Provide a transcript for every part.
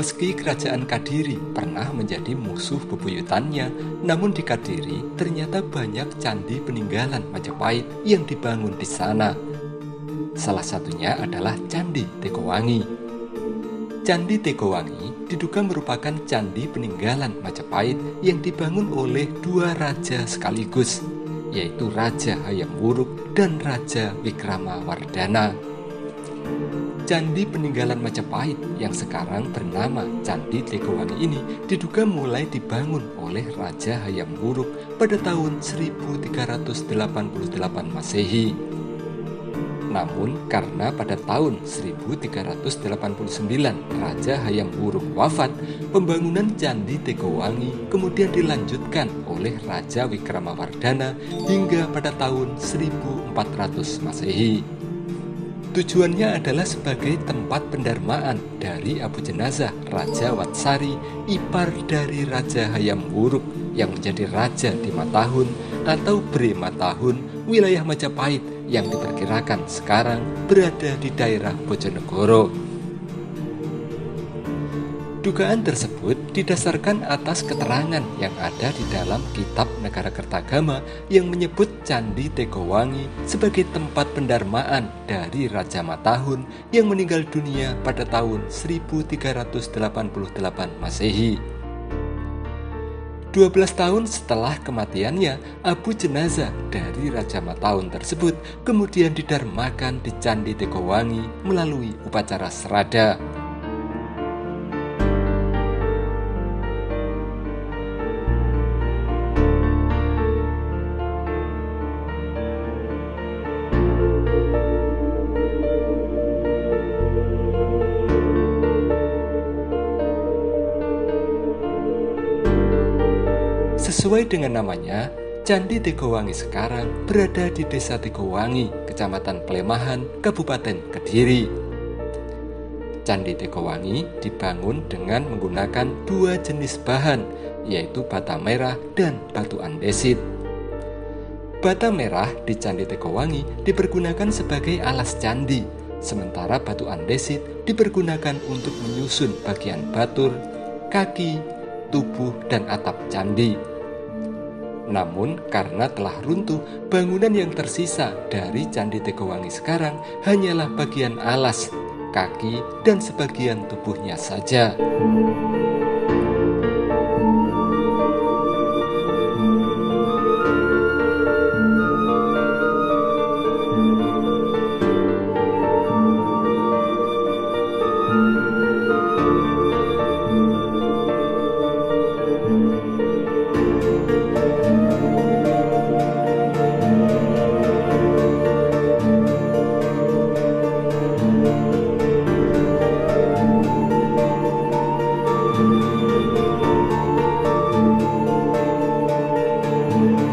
Meski kerajaan Kadiri pernah menjadi musuh bebuyutannya, namun di Kadiri ternyata banyak candi peninggalan Majapahit yang dibangun di sana. Salah satunya adalah Candi Tegowangi. Candi Tegowangi diduga merupakan candi peninggalan Majapahit yang dibangun oleh dua raja sekaligus, yaitu Raja Hayam Wuruk dan Raja Wikramawardhana. Candi peninggalan Majapahit yang sekarang bernama Candi Tegowangi ini diduga mulai dibangun oleh Raja Hayam Wuruk pada tahun 1388 Masehi. Namun karena pada tahun 1389 Raja Hayam Wuruk wafat, pembangunan Candi Tegowangi kemudian dilanjutkan oleh Raja Wikramawardhana hingga pada tahun 1400 Masehi. Tujuannya adalah sebagai tempat pendarmaan dari Abu Jenazah Raja Watsari, ipar dari Raja Hayam Wuruk yang menjadi raja di Matahun atau Bre Matahun, wilayah Majapahit yang diperkirakan sekarang berada di daerah Bojonegoro. Dugaan tersebut didasarkan atas keterangan yang ada di dalam Kitab Negara Kertagama yang menyebut Candi Tegowangi sebagai tempat pendarmaan dari Raja Matahun yang meninggal dunia pada tahun 1388 Masehi. 12 tahun setelah kematiannya, Abu Jenazah dari Raja Matahun tersebut kemudian didarmakan di Candi Tegowangi melalui upacara serada. Sesuai dengan namanya, Candi Tegowangi sekarang berada di Desa Tegowangi, Kecamatan Pelemahan, Kabupaten Kediri. Candi Tegowangi dibangun dengan menggunakan dua jenis bahan, yaitu bata merah dan batu andesit. Bata merah di Candi Tegowangi dipergunakan sebagai alas candi, sementara batu andesit dipergunakan untuk menyusun bagian batur, kaki, tubuh, dan atap candi. Namun karena telah runtuh, bangunan yang tersisa dari Candi Tegowangi sekarang hanyalah bagian alas, kaki, dan sebagian tubuhnya saja.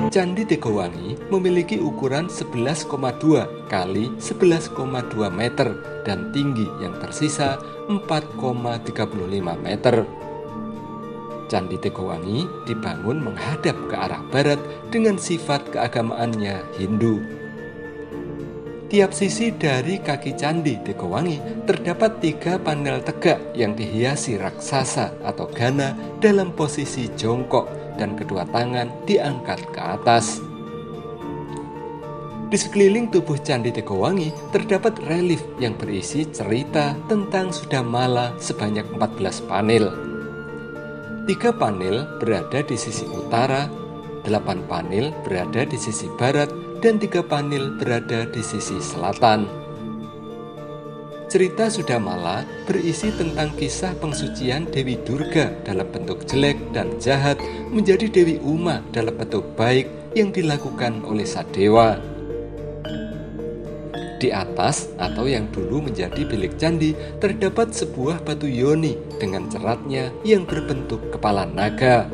Candi Tegowangi memiliki ukuran 11,2 kali 11,2 meter dan tinggi yang tersisa 4,35 meter. Candi Tegowangi dibangun menghadap ke arah barat dengan sifat keagamaannya Hindu. Tiap sisi dari kaki Candi Tegowangi terdapat 3 panel tegak yang dihiasi raksasa atau gana dalam posisi jongkok dan kedua tangan diangkat ke atas. Di sekeliling tubuh Candi Tegowangi terdapat relief yang berisi cerita tentang Sudamala sebanyak 14 panel. 3 panel berada di sisi utara, 8 panel berada di sisi barat, dan 3 panel berada di sisi selatan. Cerita Sudamala berisi tentang kisah pengsucian Dewi Durga dalam bentuk jelek dan jahat menjadi Dewi Uma dalam bentuk baik yang dilakukan oleh Sadewa. Di atas atau yang dulu menjadi bilik candi terdapat sebuah batu yoni dengan ceratnya yang berbentuk kepala naga.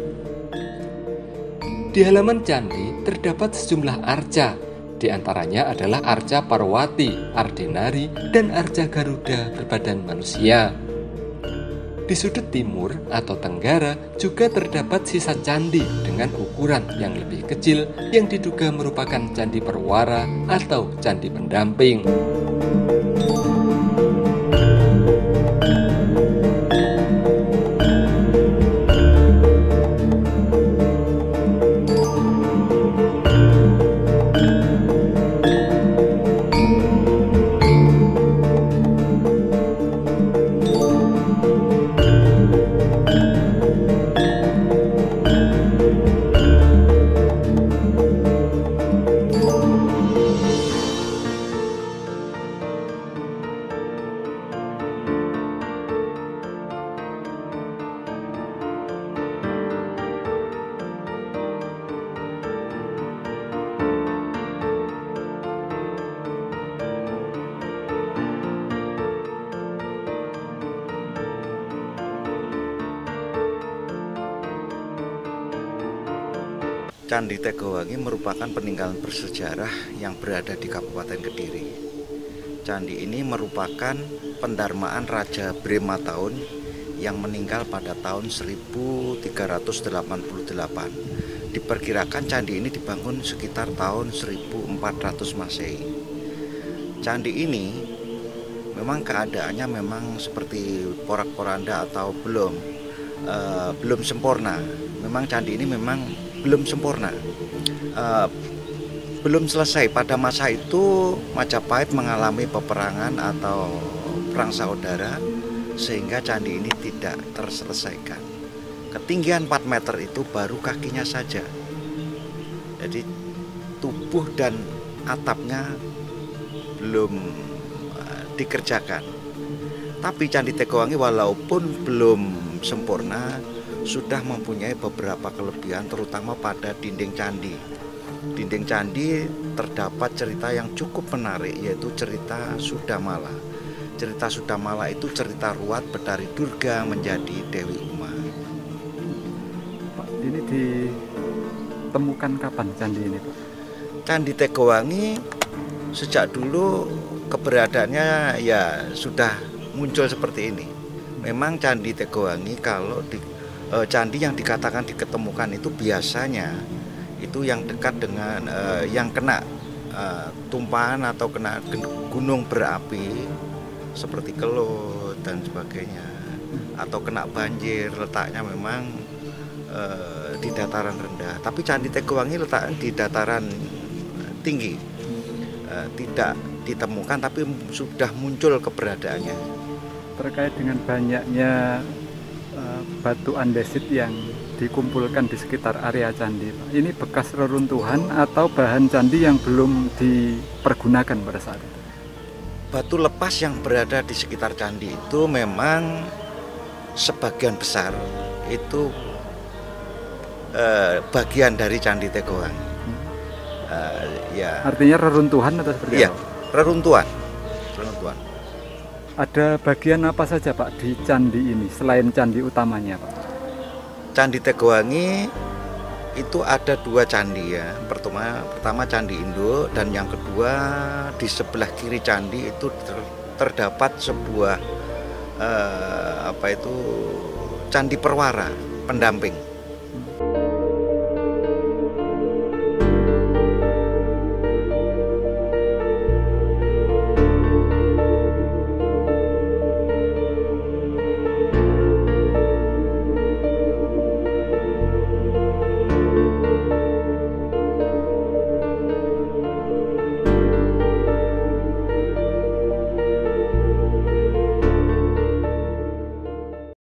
Di halaman candi terdapat sejumlah arca. Di antaranya adalah arca Parwati, Ardenari, dan arca Garuda berbadan manusia. Di Di sudut timur atau tenggara juga terdapat sisa candi dengan ukuran yang lebih kecil yang diduga merupakan candi perwara atau candi pendamping. Candi Tegowangi merupakan peninggalan bersejarah yang berada di Kabupaten Kediri. Candi ini merupakan pendarmaan Raja Bremataun yang meninggal pada tahun 1388. Diperkirakan candi ini dibangun sekitar tahun 1400 Masehi. Candi ini memang keadaannya memang seperti porak-poranda atau belum sempurna. Memang candi ini memang belum sempurna, belum selesai. Pada masa itu Majapahit mengalami peperangan atau perang saudara sehingga candi ini tidak terselesaikan. Ketinggian 4 meter itu baru kakinya saja, jadi tubuh dan atapnya belum dikerjakan. Tapi Candi Tegowangi walaupun belum sempurna sudah mempunyai beberapa kelebihan, terutama pada dinding candi. Dinding candi terdapat cerita yang cukup menarik, yaitu cerita Sudamala. Cerita Sudamala itu cerita ruwat Betari Durga menjadi Dewi Uma. Pak, ini ditemukan kapan candi ini, Pak? Candi Tegowangi sejak dulu keberadaannya ya sudah muncul seperti ini. Memang Candi Tegowangi kalau candi yang dikatakan diketemukan itu biasanya itu yang dekat dengan yang kena tumpahan atau kena gunung berapi seperti Kelut dan sebagainya, atau kena banjir, letaknya memang di dataran rendah. Tapi Candi Tegowangi letaknya di dataran tinggi, tidak ditemukan tapi sudah muncul keberadaannya. Terkait dengan banyaknya batu andesit yang dikumpulkan di sekitar area candi, Pak, ini bekas reruntuhan atau bahan candi yang belum dipergunakan pada saat itu? Batu lepas yang berada di sekitar candi itu memang sebagian besar itu bagian dari Candi Tegowangi. Ya. Artinya reruntuhan atau seperti apa? Reruntuhan. Ada bagian apa saja, Pak, di candi ini selain candi utamanya, Pak? Candi Tegowangi itu ada 2 candi ya. Pertama Candi Induk, dan yang kedua di sebelah kiri candi itu terdapat sebuah candi perwara pendamping.